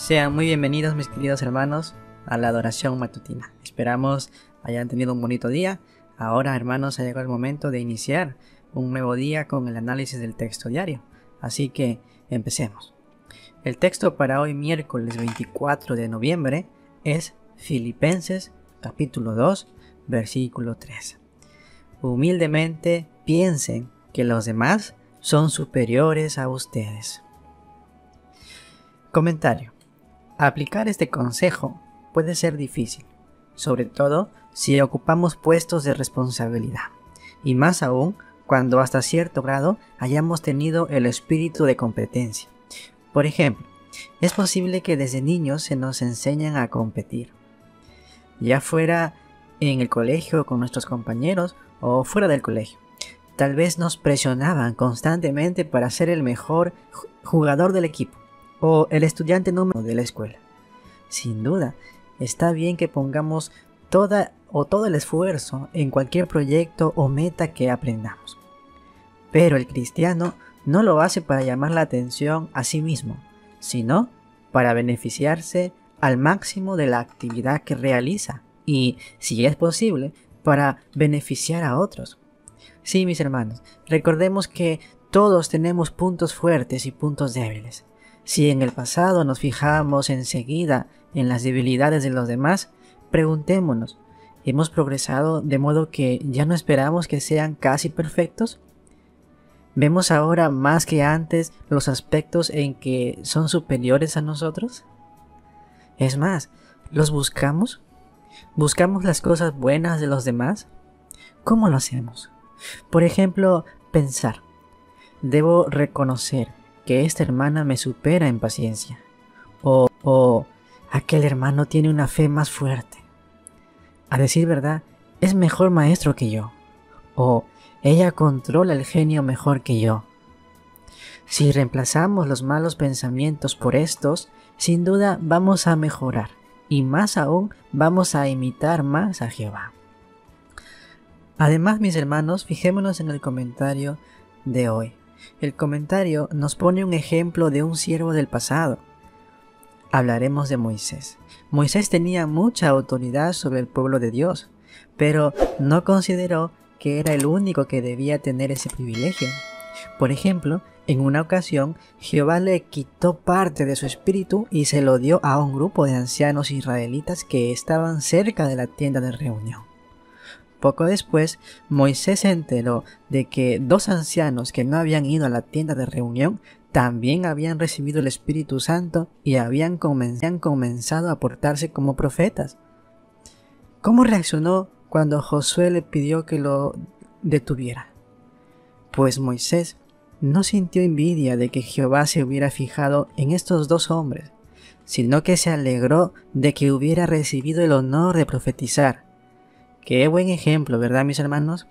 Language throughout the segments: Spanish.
Sean muy bienvenidos, mis queridos hermanos, a la adoración matutina. Esperamos hayan tenido un bonito día. Ahora, hermanos, ha llegado el momento de iniciar un nuevo día con el análisis del texto diario. Así que empecemos. El texto para hoy, miércoles 24 de noviembre, es Filipenses capítulo 2, versículo 3. Humildemente piensen que los demás son superiores a ustedes. Comentario. Aplicar este consejo puede ser difícil, sobre todo si ocupamos puestos de responsabilidad, y más aún cuando hasta cierto grado hayamos tenido el espíritu de competencia. Por ejemplo, es posible que desde niños se nos enseñen a competir, ya fuera en el colegio con nuestros compañeros o fuera del colegio. Tal vez nos presionaban constantemente para ser el mejor jugador del equipo o el estudiante número de la escuela. Sin duda, está bien que pongamos todo el esfuerzo en cualquier proyecto o meta que aprendamos. Pero el cristiano no lo hace para llamar la atención a sí mismo, sino para beneficiarse al máximo de la actividad que realiza y, si es posible, para beneficiar a otros. Sí, mis hermanos, recordemos que todos tenemos puntos fuertes y puntos débiles. Si en el pasado nos fijamos enseguida en las debilidades de los demás, preguntémonos, ¿hemos progresado de modo que ya no esperamos que sean casi perfectos? ¿Vemos ahora más que antes los aspectos en que son superiores a nosotros? Es más, ¿los buscamos? ¿Buscamos las cosas buenas de los demás? ¿Cómo lo hacemos? Por ejemplo, pensar, debo reconocer que esta hermana me supera en paciencia. O aquel hermano tiene una fe más fuerte. A decir verdad, es mejor maestro que yo. O ella controla el genio mejor que yo. Si reemplazamos los malos pensamientos por estos, sin duda vamos a mejorar. Y más aún, vamos a imitar más a Jehová. Además, mis hermanos, fijémonos en el comentario de hoy. El comentario nos pone un ejemplo de un siervo del pasado. Hablaremos de Moisés. Moisés tenía mucha autoridad sobre el pueblo de Dios, pero no consideró que era el único que debía tener ese privilegio. Por ejemplo, en una ocasión, Jehová le quitó parte de su espíritu y se lo dio a un grupo de ancianos israelitas que estaban cerca de la tienda de reunión. Poco después, Moisés se enteró de que dos ancianos que no habían ido a la tienda de reunión también habían recibido el Espíritu Santo y habían comenzado a portarse como profetas. ¿Cómo reaccionó cuando Josué le pidió que lo detuviera? Pues Moisés no sintió envidia de que Jehová se hubiera fijado en estos dos hombres, sino que se alegró de que hubiera recibido el honor de profetizar. Qué buen ejemplo, ¿verdad, mis hermanos?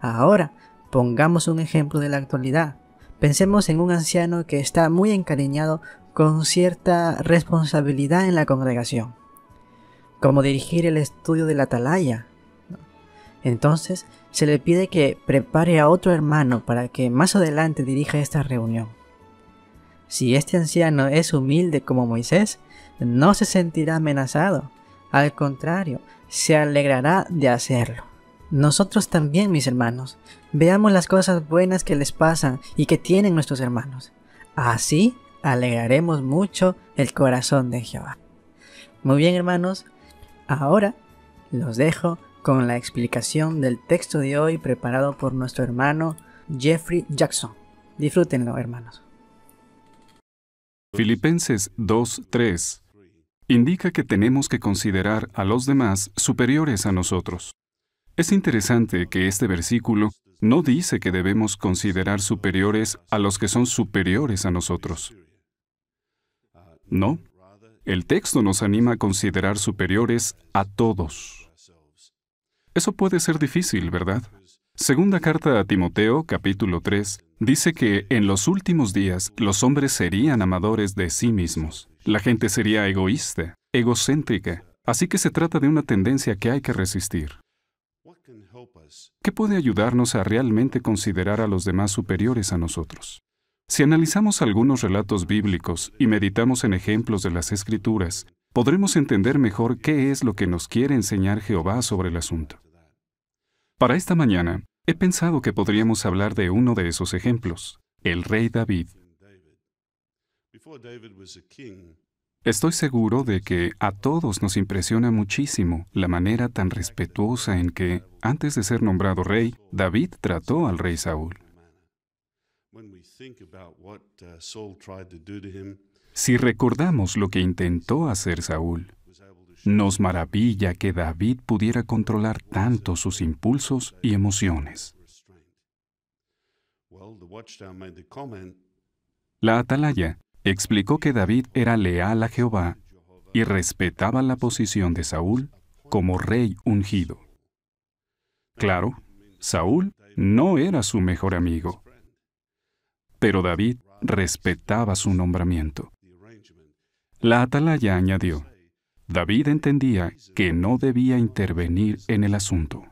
Ahora, pongamos un ejemplo de la actualidad. Pensemos en un anciano que está muy encariñado con cierta responsabilidad en la congregación, como dirigir el estudio de la atalaya. Entonces, se le pide que prepare a otro hermano para que más adelante dirija esta reunión. Si este anciano es humilde como Moisés, no se sentirá amenazado. Al contrario, se alegrará de hacerlo. Nosotros también, mis hermanos, veamos las cosas buenas que les pasan y que tienen nuestros hermanos. Así alegraremos mucho el corazón de Jehová. Muy bien, hermanos, ahora los dejo con la explicación del texto de hoy preparado por nuestro hermano Jeffrey Jackson. Disfrútenlo, hermanos. Filipenses 2:3 indica que tenemos que considerar a los demás superiores a nosotros. Es interesante que este versículo no dice que debemos considerar superiores a los que son superiores a nosotros. No, el texto nos anima a considerar superiores a todos. Eso puede ser difícil, ¿verdad? Segunda carta a Timoteo, capítulo 3, dice que en los últimos días los hombres serían amadores de sí mismos. La gente sería egoísta, egocéntrica, así que se trata de una tendencia que hay que resistir. ¿Qué puede ayudarnos a realmente considerar a los demás superiores a nosotros? Si analizamos algunos relatos bíblicos y meditamos en ejemplos de las Escrituras, podremos entender mejor qué es lo que nos quiere enseñar Jehová sobre el asunto. Para esta mañana, he pensado que podríamos hablar de uno de esos ejemplos, el rey David. Estoy seguro de que a todos nos impresiona muchísimo la manera tan respetuosa en que, antes de ser nombrado rey, David trató al rey Saúl. Si recordamos lo que intentó hacer Saúl, nos maravilla que David pudiera controlar tanto sus impulsos y emociones. La atalaya explicó que David era leal a Jehová y respetaba la posición de Saúl como rey ungido. Claro, Saúl no era su mejor amigo, pero David respetaba su nombramiento. La atalaya añadió, David entendía que no debía intervenir en el asunto.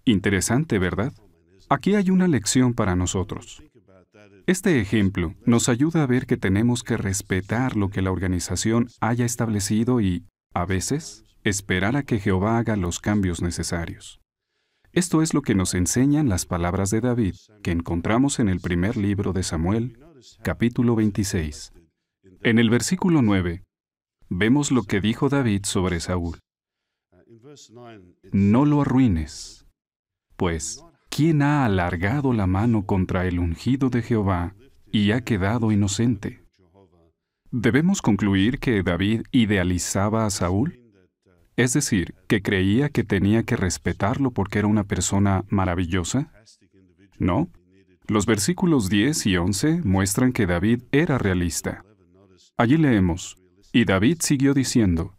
Interesante, ¿verdad? Aquí hay una lección para nosotros. Este ejemplo nos ayuda a ver que tenemos que respetar lo que la organización haya establecido y, a veces, esperar a que Jehová haga los cambios necesarios. Esto es lo que nos enseñan las palabras de David, que encontramos en el primer libro de Samuel, capítulo 26. En el versículo 9, vemos lo que dijo David sobre Saúl. No lo arruines, pues, ¿quién ha alargado la mano contra el ungido de Jehová y ha quedado inocente? ¿Debemos concluir que David idealizaba a Saúl? Es decir, que creía que tenía que respetarlo porque era una persona maravillosa. No. Los versículos 10 y 11 muestran que David era realista. Allí leemos, y David siguió diciendo,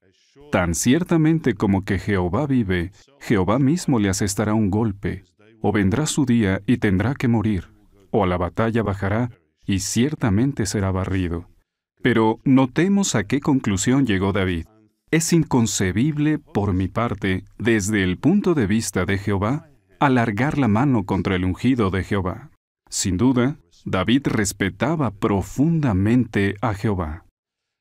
tan ciertamente como que Jehová vive, Jehová mismo le asestará un golpe, o vendrá su día y tendrá que morir, o a la batalla bajará y ciertamente será barrido. Pero notemos a qué conclusión llegó David. Es inconcebible, por mi parte, desde el punto de vista de Jehová, alargar la mano contra el ungido de Jehová. Sin duda, David respetaba profundamente a Jehová.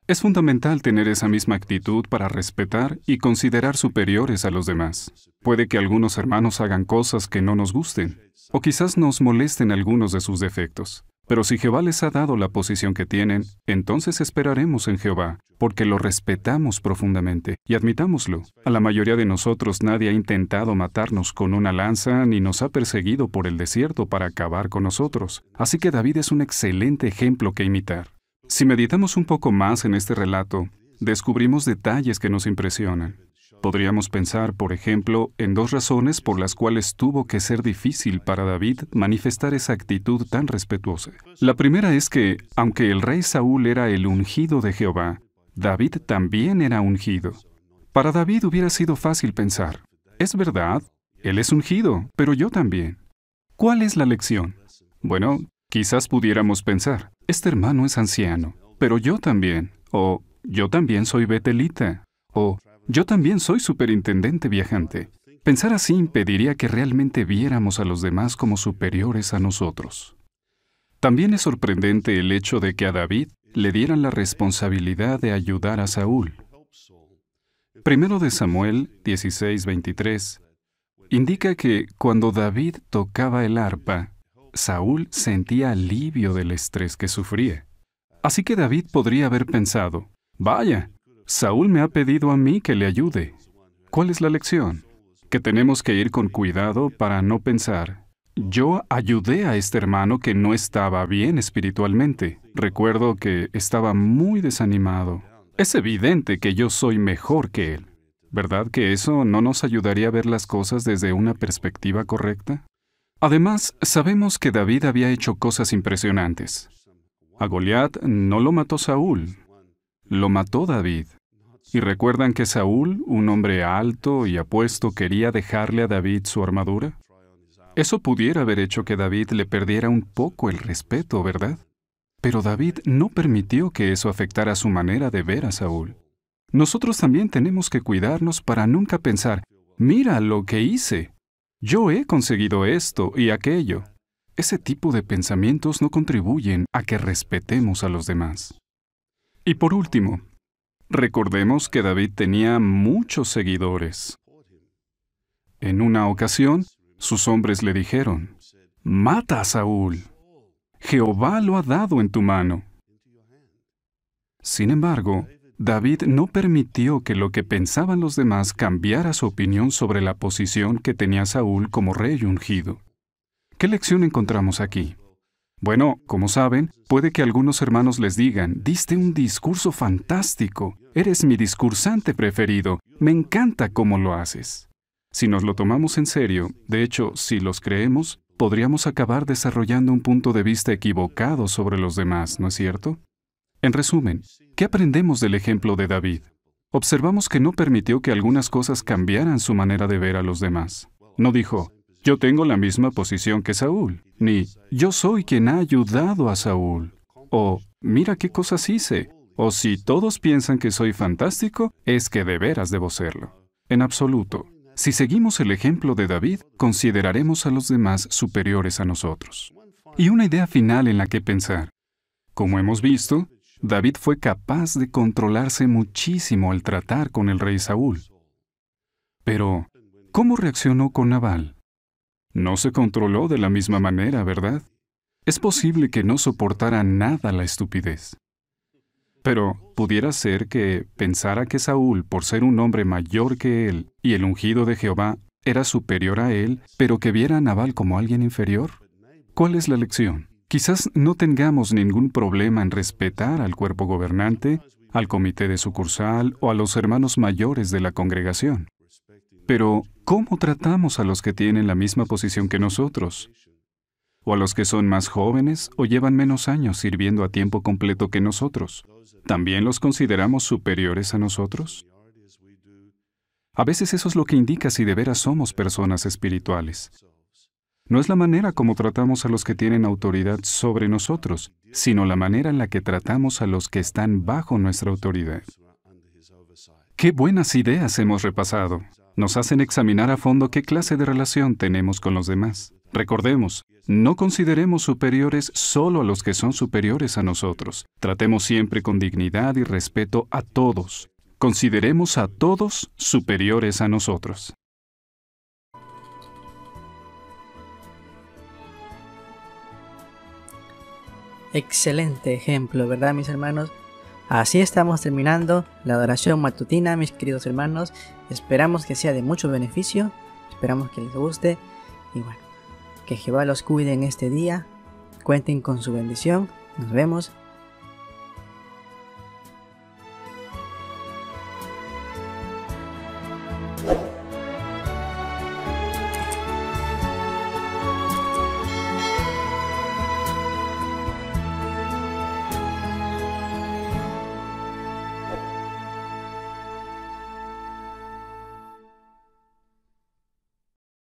Es fundamental tener esa misma actitud para respetar y considerar superiores a los demás. Puede que algunos hermanos hagan cosas que no nos gusten, o quizás nos molesten algunos de sus defectos. Pero si Jehová les ha dado la posición que tienen, entonces esperaremos en Jehová, porque lo respetamos profundamente, y admitámoslo. A la mayoría de nosotros nadie ha intentado matarnos con una lanza, ni nos ha perseguido por el desierto para acabar con nosotros. Así que David es un excelente ejemplo que imitar. Si meditamos un poco más en este relato, descubrimos detalles que nos impresionan. Podríamos pensar, por ejemplo, en dos razones por las cuales tuvo que ser difícil para David manifestar esa actitud tan respetuosa. La primera es que, aunque el rey Saúl era el ungido de Jehová, David también era ungido. Para David hubiera sido fácil pensar, es verdad, él es ungido, pero yo también. ¿Cuál es la lección? Bueno, quizás pudiéramos pensar, este hermano es anciano, pero yo también, o yo también soy betelita, o yo también soy superintendente viajante. Pensar así impediría que realmente viéramos a los demás como superiores a nosotros. También es sorprendente el hecho de que a David le dieran la responsabilidad de ayudar a Saúl. Primero de Samuel 16:23 indica que cuando David tocaba el arpa, Saúl sentía alivio del estrés que sufría. Así que David podría haber pensado, vaya, Saúl me ha pedido a mí que le ayude. ¿Cuál es la lección? Que tenemos que ir con cuidado para no pensar, yo ayudé a este hermano que no estaba bien espiritualmente. Recuerdo que estaba muy desanimado. Es evidente que yo soy mejor que él. ¿Verdad que eso no nos ayudaría a ver las cosas desde una perspectiva correcta? Además, sabemos que David había hecho cosas impresionantes. A Goliat no lo mató Saúl, lo mató David. ¿Y recuerdan que Saúl, un hombre alto y apuesto, quería dejarle a David su armadura? Eso pudiera haber hecho que David le perdiera un poco el respeto, ¿verdad? Pero David no permitió que eso afectara su manera de ver a Saúl. Nosotros también tenemos que cuidarnos para nunca pensar, mira lo que hice. Yo he conseguido esto y aquello. ese tipo de pensamientos no contribuyen a que respetemos a los demás. Y por último, recordemos que David tenía muchos seguidores. En una ocasión, sus hombres le dijeron: «Mata a Saúl. Jehová lo ha dado en tu mano». Sin embargo, David no permitió que lo que pensaban los demás cambiara su opinión sobre la posición que tenía Saúl como rey ungido. ¿Qué lección encontramos aquí? Bueno, como saben, puede que algunos hermanos les digan: «Diste un discurso fantástico, eres mi discursante preferido, me encanta cómo lo haces». Si nos lo tomamos en serio, de hecho, si los creemos, podríamos acabar desarrollando un punto de vista equivocado sobre los demás, ¿no es cierto? En resumen, ¿qué aprendemos del ejemplo de David? Observamos que no permitió que algunas cosas cambiaran su manera de ver a los demás. No dijo: «Yo tengo la misma posición que Saúl», ni «Yo soy quien ha ayudado a Saúl», o «Mira qué cosas hice», o «Si todos piensan que soy fantástico, es que de veras debo serlo». En absoluto. Si seguimos el ejemplo de David, consideraremos a los demás superiores a nosotros. Y una idea final en la que pensar. Como hemos visto, David fue capaz de controlarse muchísimo al tratar con el rey Saúl. Pero, ¿cómo reaccionó con Nabal? No se controló de la misma manera, ¿verdad? Es posible que no soportara nada la estupidez. Pero pudiera ser que pensara que Saúl, por ser un hombre mayor que él y el ungido de Jehová, era superior a él, pero que viera a Nabal como alguien inferior. ¿Cuál es la lección? Quizás no tengamos ningún problema en respetar al cuerpo gobernante, al comité de sucursal o a los hermanos mayores de la congregación. Pero, ¿cómo tratamos a los que tienen la misma posición que nosotros? ¿O a los que son más jóvenes o llevan menos años sirviendo a tiempo completo que nosotros? ¿También los consideramos superiores a nosotros? A veces eso es lo que indica si de veras somos personas espirituales. No es la manera como tratamos a los que tienen autoridad sobre nosotros, sino la manera en la que tratamos a los que están bajo nuestra autoridad. ¡Qué buenas ideas hemos repasado! Nos hacen examinar a fondo qué clase de relación tenemos con los demás. Recordemos, no consideremos superiores solo a los que son superiores a nosotros. Tratemos siempre con dignidad y respeto a todos. Consideremos a todos superiores a nosotros. Excelente ejemplo, ¿verdad, mis hermanos? Así estamos terminando la adoración matutina, mis queridos hermanos. Esperamos que sea de mucho beneficio, esperamos que les guste y bueno, que Jehová los cuide en este día. Cuenten con su bendición. Nos vemos.